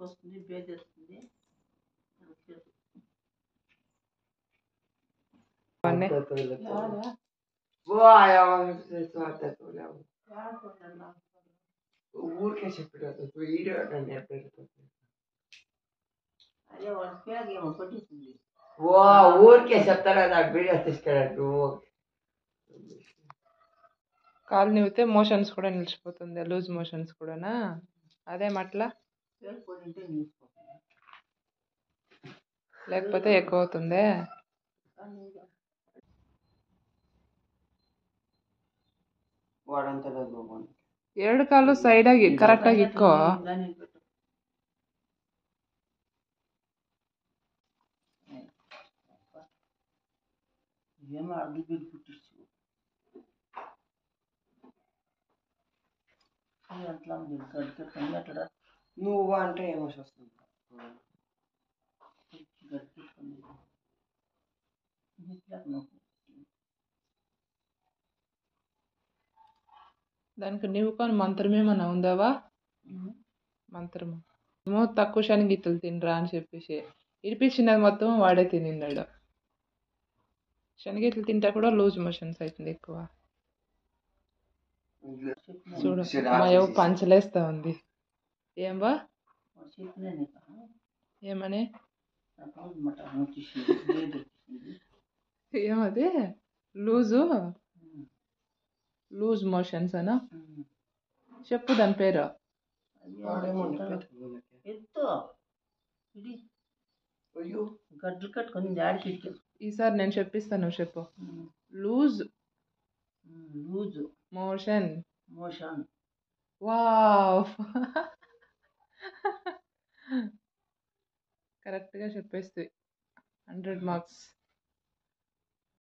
వస్తుంది బేదేస్తుంది ఊరికే చెప్పాడు వీడియో అదే వాడి పేరు ఏమో పట్టిస్తుంది ఊరికే చెప్తారా నాకు వీడియో తీసుకెళ్ళట్టు కాలు నివితే మోషన్స్ కూడా నిలిచిపోతుంది లూజ్ మోషన్స్ కూడానా అదేమట్లా పేరు పోయింటే నిలిచిపోతుంది లేకపోతే ఎక్కువ అవుతుందే వాడంతా ಎರಡು ಕಾಲು ಸೈಡಾಗಿ ಕರೆಕ್ಟಾಗಿ ಇಕ್ಕೋ ఏమో అడ్డు బిడ్డు పుట్టించు అట్లా గడిపెట్టుకుని అట్లా నువ్వు అంటే ఏమో వస్తుంది గడిపెట్టుకుని దానికి నివ్వుకొని మంత్రం ఏమన్నా ఉందావా మంత్రము ఏమో తక్కువ శనగిత్తులు తినరా అని చెప్పేసి ఇడిపించినది మొత్తం వాడే తినిన్నాడు శనగిత్తులు తింటే కూడా లూజ్ మోషన్స్ అవుతుంది ఎక్కువ చూడు మా యవ్వ పంచలేస్తా ఉంది ఏం బా ఏమని ఏమది లూజ్ మోషన్స్ అనా చెప్పు దాని పేరు ఎత్తు ఇది గడ్డలు కట్టుకొని ఆడికి ఈసారి నేను చెప్పిస్తాను నువ్వు చెప్పు లూజ్ మోషన్ వావ్ కరెక్ట్గా చెప్పేస్తే 100 మార్క్స్